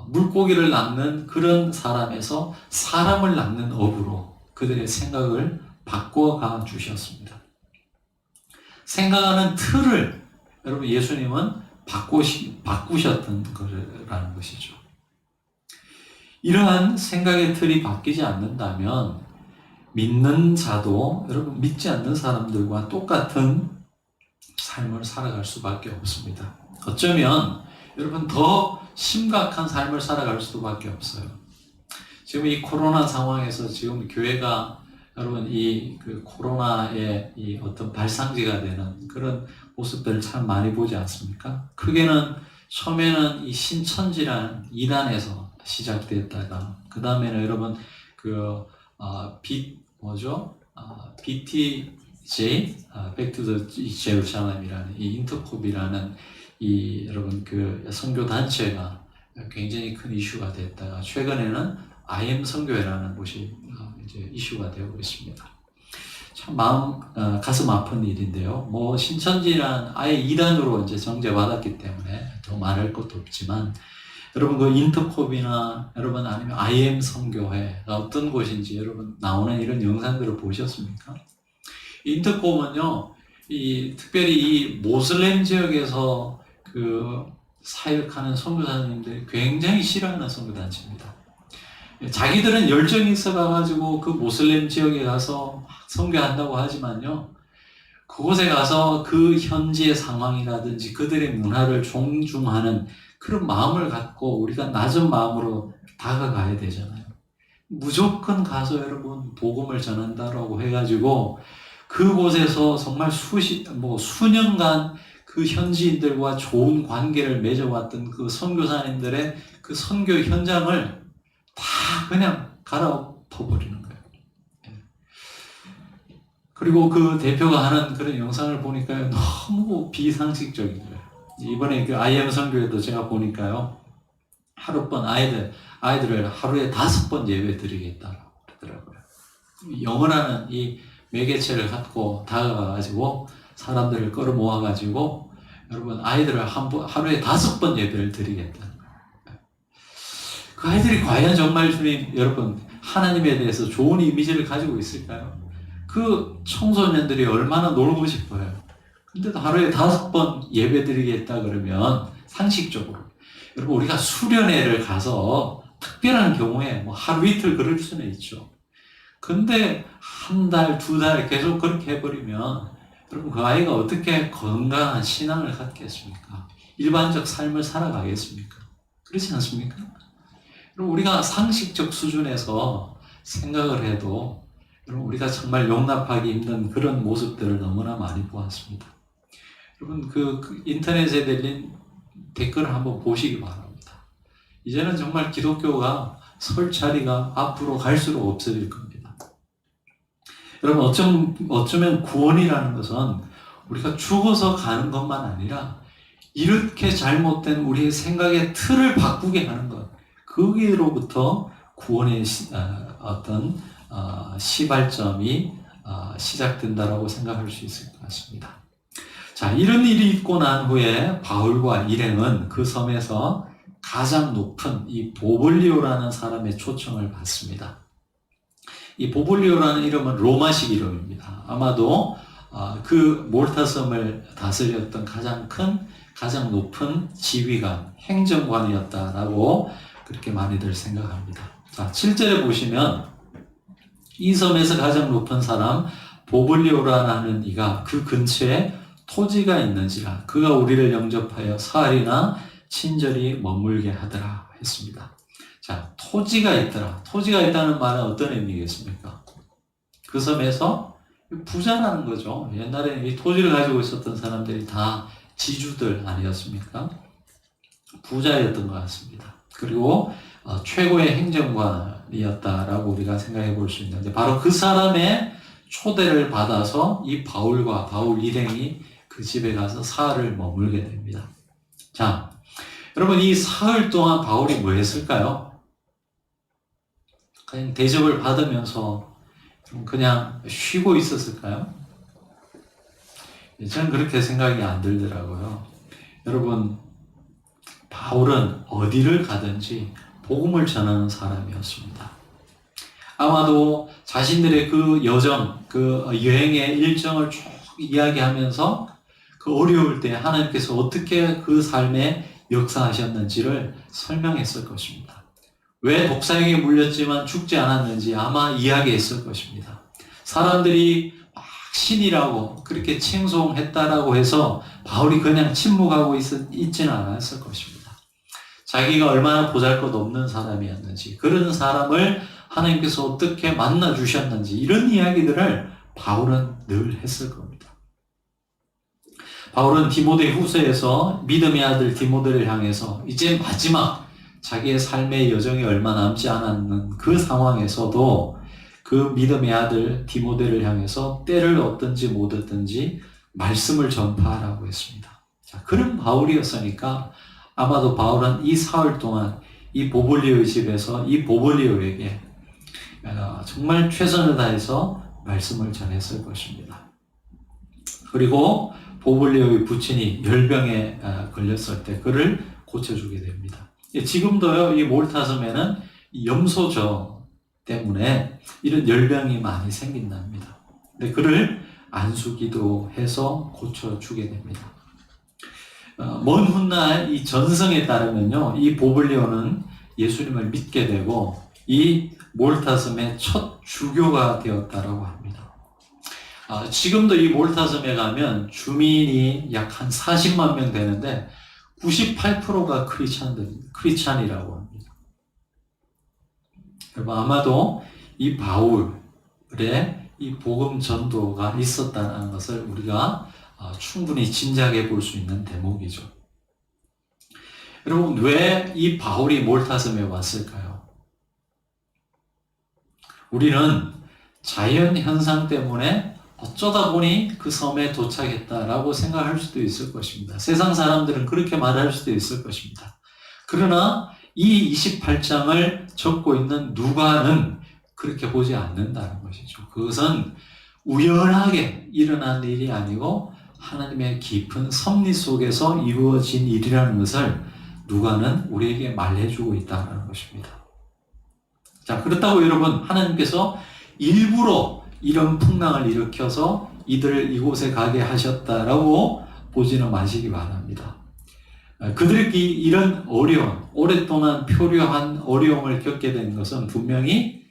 Speaker 1: 물고기를 낚는 그런 사람에서 사람을 낚는 어부로 그들의 생각을 바꿔가 주셨습니다. 생각하는 틀을 여러분, 예수님은 바꾸셨던 거라는 것이죠. 이러한 생각의 틀이 바뀌지 않는다면 믿는 자도 여러분, 믿지 않는 사람들과 똑같은 삶을 살아갈 수밖에 없습니다. 어쩌면 여러분, 더 심각한 삶을 살아갈 수밖에 없어요. 지금 이 코로나 상황에서 지금 교회가 여러분, 그 코로나의 이 어떤 발상지가 되는 그런 모습들을 참 많이 보지 않습니까? 크게는 처음에는 이 신천지라는 이단에서 시작됐다가, 그 다음에는 여러분, BTJ, Back to the Jerusalem이라는 이 인터콥이라는 이 여러분, 선교 단체가 굉장히 큰 이슈가 됐다가, 최근에는 IM 선교회라는 곳이 이제 이슈가 되고 있습니다. 참 가슴 아픈 일인데요. 신천지란 아예 이단으로 이제 정죄받았기 때문에 더 말할 것도 없지만, 여러분, 그 인터콥이나 여러분 아니면 IM 선교회가 어떤 곳인지 여러분 나오는 이런 영상들을 보셨습니까? 인터콥은요, 특별히 이 모슬렘 지역에서 사역하는 선교사님들이 굉장히 싫어하는 선교단체입니다. 자기들은 열정이 있어가지고 그 모슬렘 지역에 가서 선교한다고 하지만요, 그곳에 가서 그 현지의 상황이라든지 그들의 문화를 존중하는 그런 마음을 갖고 우리가 낮은 마음으로 다가가야 되잖아요. 무조건 가서 여러분 복음을 전한다라고 해가지고 그곳에서 정말 수년간 그 현지인들과 좋은 관계를 맺어왔던 그 선교사님들의 그 선교 현장을 다 그냥 갈아엎어버리는 거예요. 그리고 그 대표가 하는 그런 영상을 보니까 너무 비상식적인 거예요. 이번에 그 IM 선교에도 제가 보니까요, 하룻번 아이들을 하루에 5번 예배 드리겠다고 그러더라고요. 영어라는 이 매개체를 갖고 다가가가지고 사람들을 끌어모아가지고 여러분, 아이들을 하루에 5번 예배를 드리겠다는 거예요. 그 아이들이 과연 정말 주님, 여러분, 하나님에 대해서 좋은 이미지를 가지고 있을까요? 그 청소년들이 얼마나 놀고 싶어요. 근데도 하루에 5번 예배 드리겠다 그러면 상식적으로, 여러분, 우리가 수련회를 가서 특별한 경우에 하루 이틀 그럴 수는 있죠. 근데 1달, 2달 계속 그렇게 해버리면 여러분, 그 아이가 어떻게 건강한 신앙을 갖겠습니까? 일반적 삶을 살아가겠습니까? 그렇지 않습니까? 여러분, 우리가 상식적 수준에서 생각을 해도 여러분, 우리가 정말 용납하기 힘든 그런 모습들을 너무나 많이 보았습니다. 여러분, 그 인터넷에 달린 댓글을 한번 보시기 바랍니다. 이제는 정말 기독교가 설 자리가 앞으로 갈수록 없어질 겁니다. 여러분 어쩌면 구원이라는 것은 우리가 죽어서 가는 것만 아니라 이렇게 잘못된 우리의 생각의 틀을 바꾸게 하는 것, 거기로부터 구원의 어떤 시발점이 시작된다라고 생각할 수 있을 것 같습니다. 자, 이런 일이 있고 난 후에 바울과 일행은 그 섬에서 가장 높은 이 보블리오라는 사람의 초청을 받습니다. 이 보블리오라는 이름은 로마식 이름입니다. 아마도 그 몰타섬을 다스렸던 가장 높은 지휘관, 행정관이었다라고 그렇게 많이들 생각합니다. 자, 7절에 보시면 이 섬에서 가장 높은 사람 보블리오라는 이가 그 근처에 토지가 있는지라 그가 우리를 영접하여 사흘이나 친절히 머물게 하더라 했습니다. 자, 토지가 있더라. 토지가 있다는 말은 어떤 의미겠습니까? 그 섬에서 부자라는 거죠. 옛날에 이 토지를 가지고 있었던 사람들이 다 지주들 아니었습니까? 부자였던 것 같습니다. 그리고 최고의 행정관이었다라고 우리가 생각해 볼 수 있는데 바로 그 사람의 초대를 받아서 이 바울과 바울 일행이 그 집에 가서 사흘을 머물게 됩니다. 자, 여러분 이 사흘 동안 바울이 뭐 했을까요? 그냥 대접을 받으면서 그냥 쉬고 있었을까요? 저는 그렇게 생각이 안 들더라고요. 여러분, 바울은 어디를 가든지 복음을 전하는 사람이었습니다. 아마도 자신들의 그 여정, 그 여행의 일정을 쭉 이야기하면서 그 어려울 때 하나님께서 어떻게 그 삶에 역사하셨는지를 설명했을 것입니다. 왜 독사에게 물렸지만 죽지 않았는지 아마 이야기했을 것입니다. 사람들이 막 신이라고 그렇게 칭송했다라고 해서 바울이 그냥 침묵하고 있지는 않았을 것입니다. 자기가 얼마나 보잘것없는 사람이었는지, 그런 사람을 하나님께서 어떻게 만나주셨는지 이런 이야기들을 바울은 늘 했을 겁니다. 바울은 디모데 후서에서 믿음의 아들 디모데를 향해서 이제 마지막 자기의 삶의 여정이 얼마 남지 않았는 그 상황에서도 그 믿음의 아들 디모데를 향해서 때를 얻든지 못 얻든지 말씀을 전파하라고 했습니다. 자, 그런 바울이었으니까 아마도 바울은 이 사흘 동안 이 보블리오의 집에서 이 보블리오에게 정말 최선을 다해서 말씀을 전했을 것입니다. 그리고 보블리오의 부친이 열병에 걸렸을 때 그를 고쳐주게 됩니다. 지금도요, 이 몰타섬에는 염소저 때문에 이런 열병이 많이 생긴답니다. 근데 그를 안수기도 해서 고쳐주게 됩니다. 먼 훗날 이 전승에 따르면요, 이 보블리오는 예수님을 믿게 되고 이 몰타섬의 첫 주교가 되었다라고 합니다. 지금도 이 몰타섬에 가면 주민이 약 한 40만 명 되는데 98%가 크리스찬이라고 합니다. 여러분, 아마도 이 바울의 이 복음 전도가 있었다는 것을 우리가 충분히 짐작해 볼 수 있는 대목이죠. 여러분, 왜 이 바울이 몰타섬에 왔을까요? 우리는 자연 현상 때문에 어쩌다 보니 그 섬에 도착했다라고 생각할 수도 있을 것입니다. 세상 사람들은 그렇게 말할 수도 있을 것입니다. 그러나 이 28장을 적고 있는 누가는 그렇게 보지 않는다는 것이죠. 그것은 우연하게 일어난 일이 아니고 하나님의 깊은 섭리 속에서 이루어진 일이라는 것을 누가는 우리에게 말해주고 있다는 것입니다. 자, 그렇다고 여러분, 하나님께서 일부러 이런 풍랑을 일으켜서 이들을 이곳에 가게 하셨다라고 보지는 마시기 바랍니다. 그들이 이런 어려움, 오랫동안 표류한 어려움을 겪게 된 것은 분명히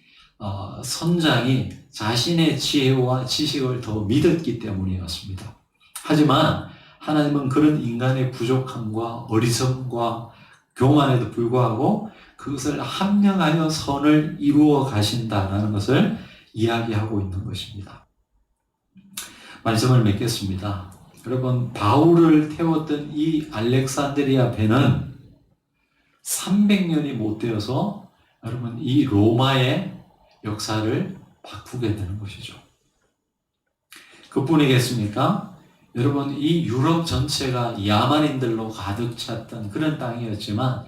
Speaker 1: 선장이 자신의 지혜와 지식을 더 믿었기 때문이었습니다. 하지만 하나님은 그런 인간의 부족함과 어리석음과 교만에도 불구하고 그것을 합력하여 선을 이루어 가신다라는 것을 이야기하고 있는 것입니다. 말씀을 맺겠습니다. 여러분, 바울을 태웠던 이 알렉산드리아 배는 300년이 못 되어서 여러분 이 로마의 역사를 바꾸게 되는 것이죠. 그뿐이겠습니까? 여러분 이 유럽 전체가 야만인들로 가득 찼던 그런 땅이었지만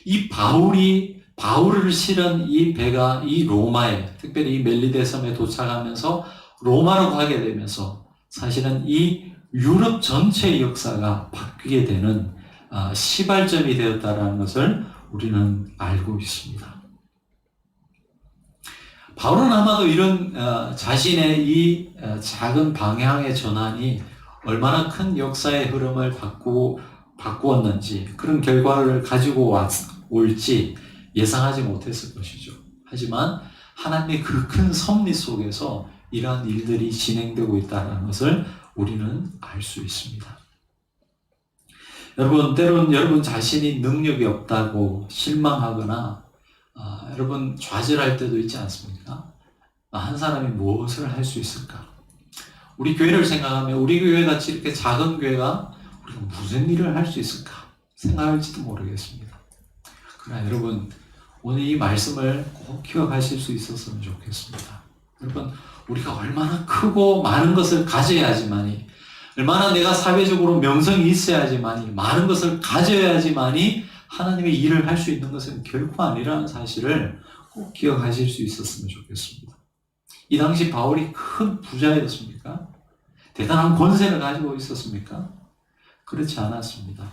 Speaker 1: 이 바울을 실은 이 배가 이 로마에, 특별히 이 멜리데 섬에 도착하면서 로마로 가게 되면서 사실은 이 유럽 전체의 역사가 바뀌게 되는 시발점이 되었다는 것을 우리는 알고 있습니다. 바울은 아마도 이런 자신의 이 작은 방향의 전환이 얼마나 큰 역사의 흐름을 바꾸었는지, 그런 결과를 가지고 올지 예상하지 못했을 것이죠. 하지만 하나님의 그 큰 섭리 속에서 이러한 일들이 진행되고 있다는 것을 우리는 알 수 있습니다. 여러분, 때로는 여러분 자신이 능력이 없다고 실망하거나 여러분 좌절할 때도 있지 않습니까? 한 사람이 무엇을 할 수 있을까? 우리 교회를 생각하면 우리 교회 같이 이렇게 작은 교회가 우리가 무슨 일을 할 수 있을까 생각할지도 모르겠습니다. 그러나 여러분 오늘 이 말씀을 꼭 기억하실 수 있었으면 좋겠습니다. 여러분 우리가 얼마나 크고 많은 것을 가져야지만이, 얼마나 내가 사회적으로 명성이 있어야지만이, 많은 것을 가져야지만이 하나님의 일을 할 수 있는 것은 결코 아니라는 사실을 꼭 기억하실 수 있었으면 좋겠습니다. 이 당시 바울이 큰 부자였습니까? 대단한 권세를 가지고 있었습니까? 그렇지 않았습니다.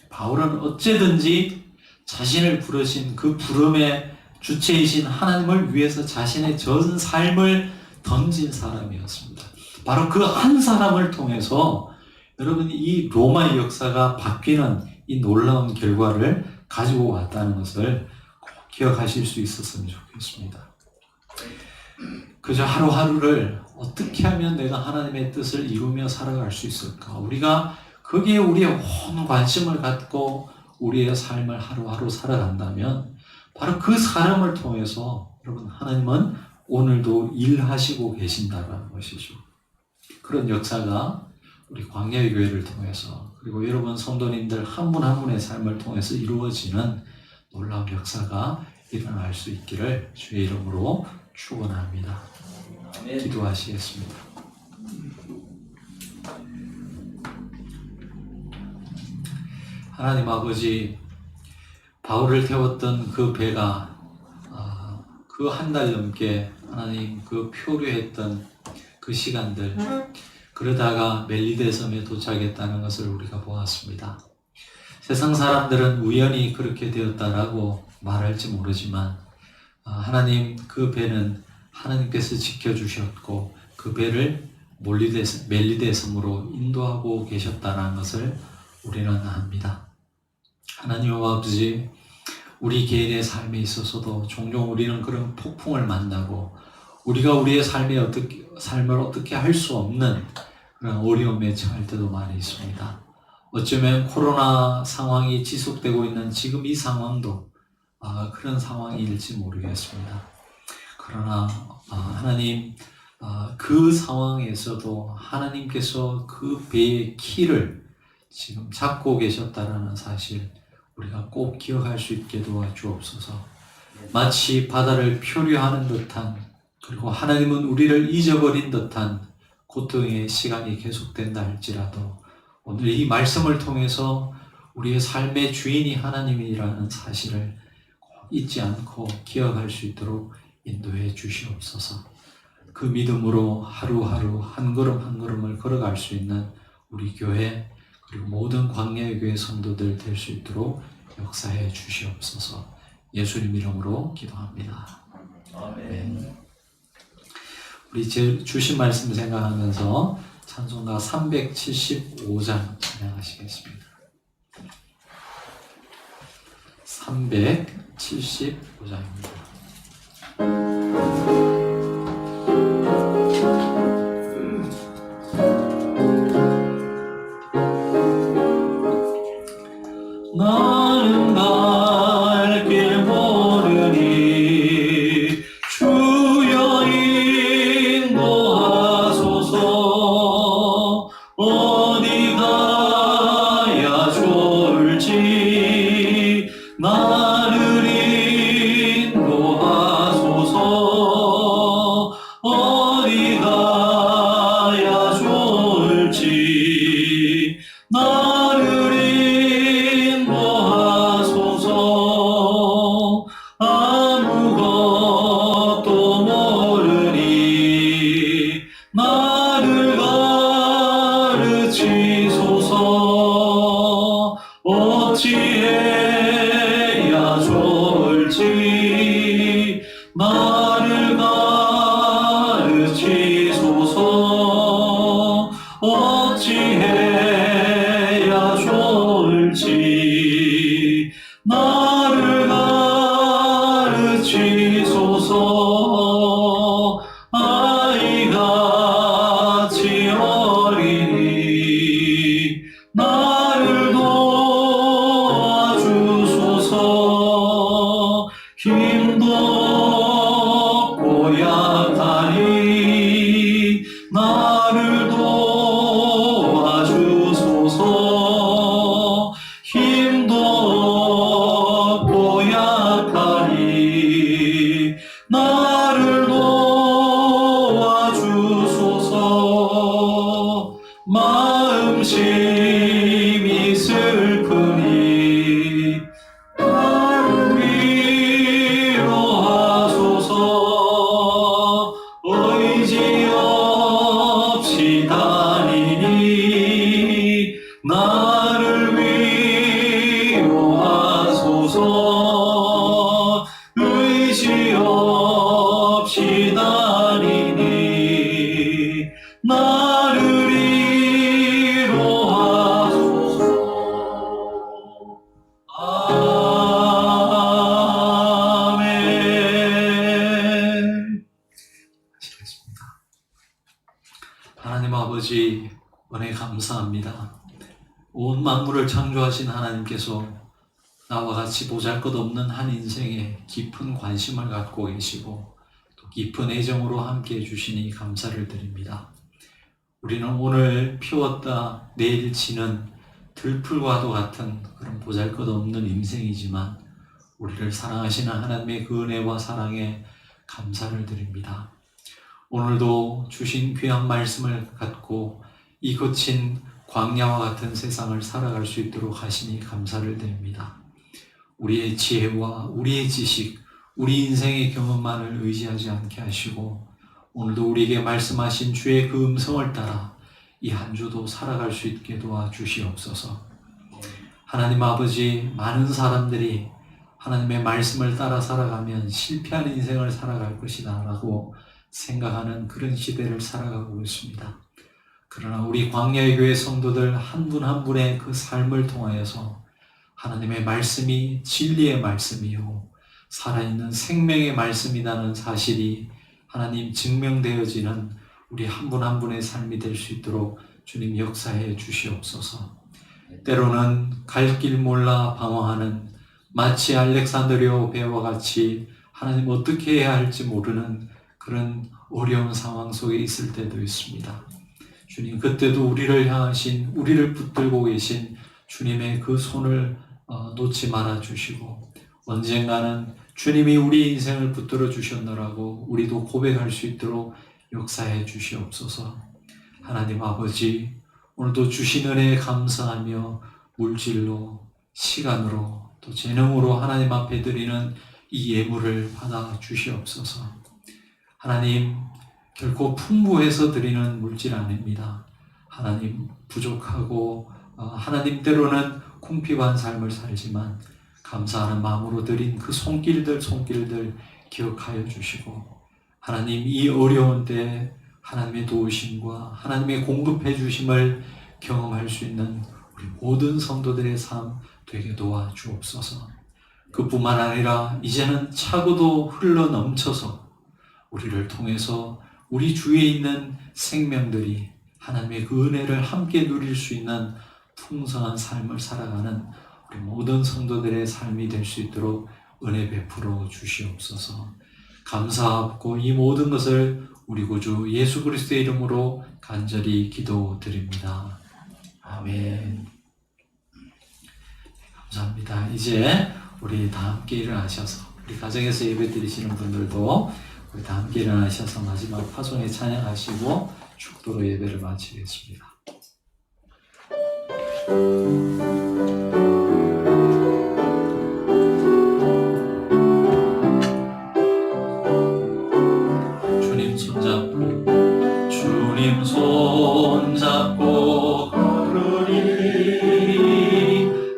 Speaker 1: 바울은 어째든지 자신을 부르신 그 부름의 주체이신 하나님을 위해서 자신의 전 삶을 던진 사람이었습니다. 바로 그 한 사람을 통해서 여러분이 이 로마의 역사가 바뀌는 이 놀라운 결과를 가지고 왔다는 것을 꼭 기억하실 수 있었으면 좋겠습니다. 그저 하루하루를 어떻게 하면 내가 하나님의 뜻을 이루며 살아갈 수 있을까? 우리가 거기에 우리의 온 관심을 갖고 우리의 삶을 하루하루 살아간다면 바로 그 사람을 통해서 여러분 하나님은 오늘도 일하시고 계신다는 것이죠. 그런 역사가 우리 광야의 교회를 통해서, 그리고 여러분 성도님들 한 분 한 분의 삶을 통해서 이루어지는 놀라운 역사가 일어날 수 있기를 주의 이름으로 축원합니다. 기도하시겠습니다. 하나님 아버지, 바울을 태웠던 그 배가 그 한 달 넘게 하나님 그 표류했던 그 시간들, 그러다가 멜리데 섬에 도착했다는 것을 우리가 보았습니다. 세상 사람들은 우연히 그렇게 되었다라고 말할지 모르지만 하나님 그 배는 하나님께서 지켜주셨고 그 배를 멜리데 섬으로 인도하고 계셨다는 것을 우리는 압니다. 하나님 아버지, 우리 개인의 삶에 있어서도 종종 우리는 그런 폭풍을 만나고 우리가 우리의 삶을 어떻게 할 수 없는 그런 어려움에 처할 때도 많이 있습니다. 어쩌면 코로나 상황이 지속되고 있는 지금 이 상황도 그런 상황일지 모르겠습니다. 그러나 하나님, 그 상황에서도 하나님께서 그 배의 키를 지금 잡고 계셨다라는 사실 우리가 꼭 기억할 수 있게 도와주옵소서. 마치 바다를 표류하는 듯한, 그리고 하나님은 우리를 잊어버린 듯한 고통의 시간이 계속된다 할지라도 오늘 이 말씀을 통해서 우리의 삶의 주인이 하나님이라는 사실을 꼭 잊지 않고 기억할 수 있도록 인도해 주시옵소서. 그 믿음으로 하루하루 한 걸음 한 걸음을 걸어갈 수 있는 우리 교회, 그리고 모든 광야의 교회 성도들 될 수 있도록 역사해 주시옵소서. 예수님 이름으로 기도합니다. 아멘. 우리 주신 말씀 생각하면서 찬송가 375장 찬양하시겠습니다. 375장입니다. 나는 갈 길 모르니 주여 인도하소서. 어디 가야 좋을지 나를 어찌해야 좋을지 나를 가르치소서. 어찌해야 좋을지 나를 가르치소서. 아이같이 어리니 나를 도와주소서. 힘도 없고 약하니 나를 도와주소서. 힘도 없고 약하니 나를 도와주소서. 마음심이 슬프니 나를 위로하소서. 의지 없이 다니니 나를 위로하소서. 의지 없이 다니니 나를 위로하소서. 아멘. 하시겠습니다. 하나님 아버지, 은혜 감사합니다. 온 만물을 창조하신 하나님께서 나와 같이 보잘것없는 한 인생에 깊은 관심을 갖고 계시고 또 깊은 애정으로 함께 해주시니 감사를 드립니다. 우리는 오늘 피웠다 내일 지는 들풀과도 같은 그런 보잘것없는 인생이지만 우리를 사랑하시는 하나님의 그 은혜와 사랑에 감사를 드립니다. 오늘도 주신 귀한 말씀을 갖고 이 거친 광야와 같은 세상을 살아갈 수 있도록 하시니 감사를 드립니다. 우리의 지혜와 우리의 지식, 우리 인생의 경험만을 의지하지 않게 하시고 오늘도 우리에게 말씀하신 주의 그 음성을 따라 이 한 주도 살아갈 수 있게 도와주시옵소서. 하나님 아버지, 많은 사람들이 하나님의 말씀을 따라 살아가면 실패한 인생을 살아갈 것이다 라고 생각하는 그런 시대를 살아가고 있습니다. 그러나 우리 광야의 교회 성도들 한 분 한 분의 그 삶을 통하여서 하나님의 말씀이 진리의 말씀이요 살아있는 생명의 말씀이라는 사실이 하나님 증명되어지는 우리 한 분 한 분의 삶이 될 수 있도록 주님 역사해 주시옵소서. 때로는 갈 길 몰라 방황하는 마치 알렉산드리오 배와 같이 하나님 어떻게 해야 할지 모르는 그런 어려운 상황 속에 있을 때도 있습니다. 주님, 그때도 우리를 향하신, 우리를 붙들고 계신 주님의 그 손을 놓지 말아 주시고 언젠가는 주님이 우리 인생을 붙들어 주셨노라고 우리도 고백할 수 있도록 역사해 주시옵소서. 하나님 아버지, 오늘도 주신 은혜에 감사하며 물질로, 시간으로, 또 재능으로 하나님 앞에 드리는 이 예물을 받아 주시옵소서. 하나님, 결코 풍부해서 드리는 물질 아닙니다. 하나님, 부족하고 하나님대로는 궁핍한 삶을 살지만 감사하는 마음으로 드린 그 손길들 기억하여 주시고 하나님, 이 어려운 때에 하나님의 도우심과 하나님의 공급해 주심을 경험할 수 있는 우리 모든 성도들의 삶 되게 도와주옵소서. 그뿐만 아니라 이제는 차고도 흘러 넘쳐서 우리를 통해서 우리 주위에 있는 생명들이 하나님의 그 은혜를 함께 누릴 수 있는 풍성한 삶을 살아가는 우리 모든 성도들의 삶이 될 수 있도록 은혜 베풀어 주시옵소서. 감사하고 이 모든 것을 우리 구주 예수 그리스도의 이름으로 간절히 기도드립니다. 아멘. 감사합니다. 이제 우리 다 함께 일어나셔서 우리 가정에서 예배 드리시는 분들도 우리 다 함께 일어나셔서 마지막 파송에 찬양하시고 축도로 예배를 마치겠습니다. 주님 손잡고 걸으니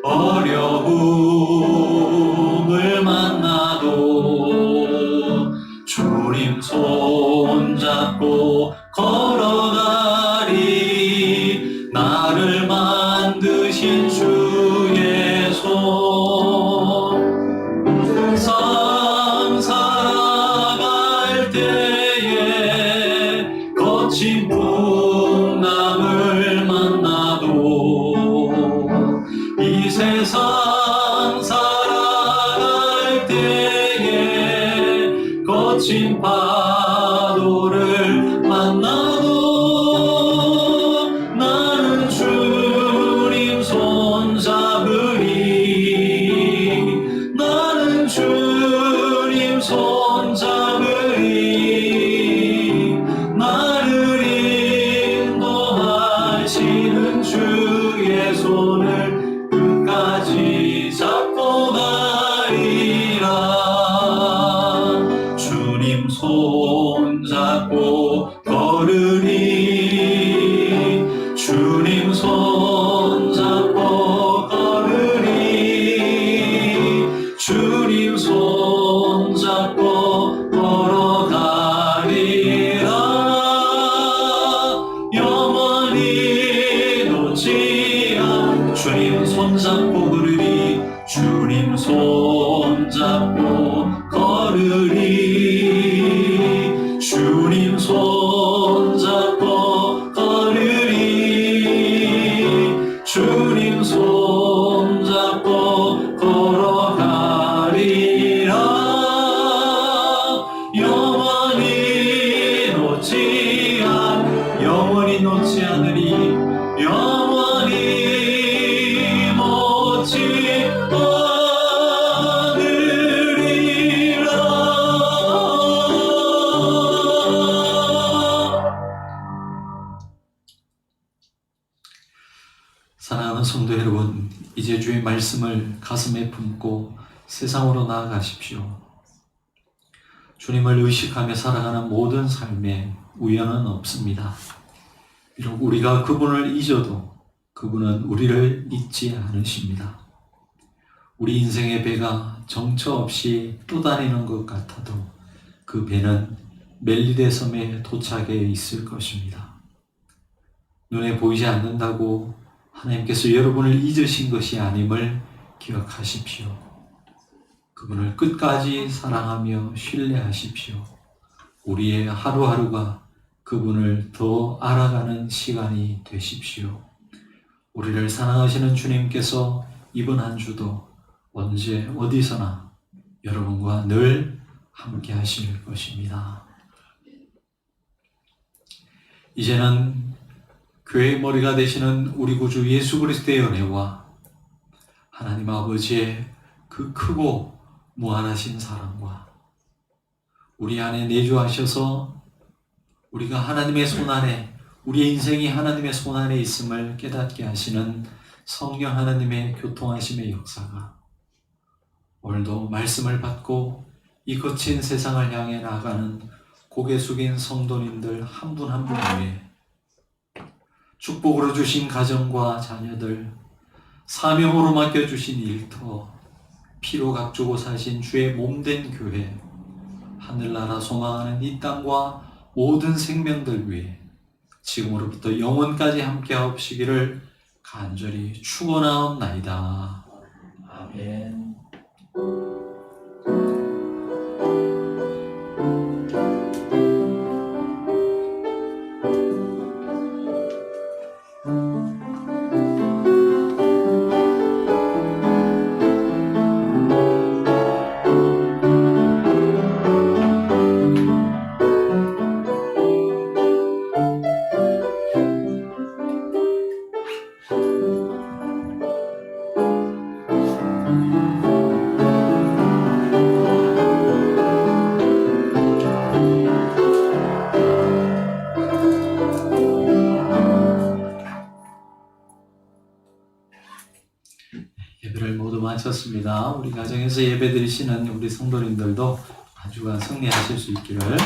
Speaker 1: 어려운 주님 손잡고 걸으리 주님 손잡고 걸으리 주님 손잡고 걸으리 주님 손잡고 걸어가리라 영원히 놓지 않으리 영원히 놓지 않으리라. 사랑하는 성도 여러분, 이제 주의 말씀을 가슴에 품고 세상으로 나아가십시오. 주님을 의식하며 살아가는 모든 삶에 우연은 없습니다. 비록 우리가 그분을 잊어도 그분은 우리를 잊지 않으십니다. 우리 인생의 배가 정처 없이 떠다니는 것 같아도 그 배는 멜리데 섬에 도착해 있을 것입니다. 눈에 보이지 않는다고 하나님께서 여러분을 잊으신 것이 아님을 기억하십시오. 그분을 끝까지 사랑하며 신뢰하십시오. 우리의 하루하루가 그분을 더 알아가는 시간이 되십시오. 우리를 사랑하시는 주님께서 이번 한 주도 언제 어디서나 여러분과 늘 함께 하실 것입니다. 이제는 교회의 머리가 되시는 우리 구주 예수 그리스도의 은혜와 하나님 아버지의 그 크고 무한하신 사랑과 우리 안에 내주하셔서 우리가 하나님의 손안에, 우리의 인생이 하나님의 손안에 있음을 깨닫게 하시는 성령 하나님의 교통하심의 역사가 오늘도 말씀을 받고 이 거친 세상을 향해 나아가는 고개 숙인 성도님들 한 분 한 분 위에 축복으로 주신 가정과 자녀들, 사명으로 맡겨주신 일터, 피로 각주고 사신 주의 몸된 교회, 하늘나라 소망하는 이 땅과 모든 생명들 위해 지금으로부터 영원까지 함께 하옵시기를 간절히 축원하옵나이다.
Speaker 3: 아멘.
Speaker 1: 예배를 모두 마쳤습니다. 우리 가정에서 예배 드리시는 우리 성도님들도 한 주간 승리하실 수 있기를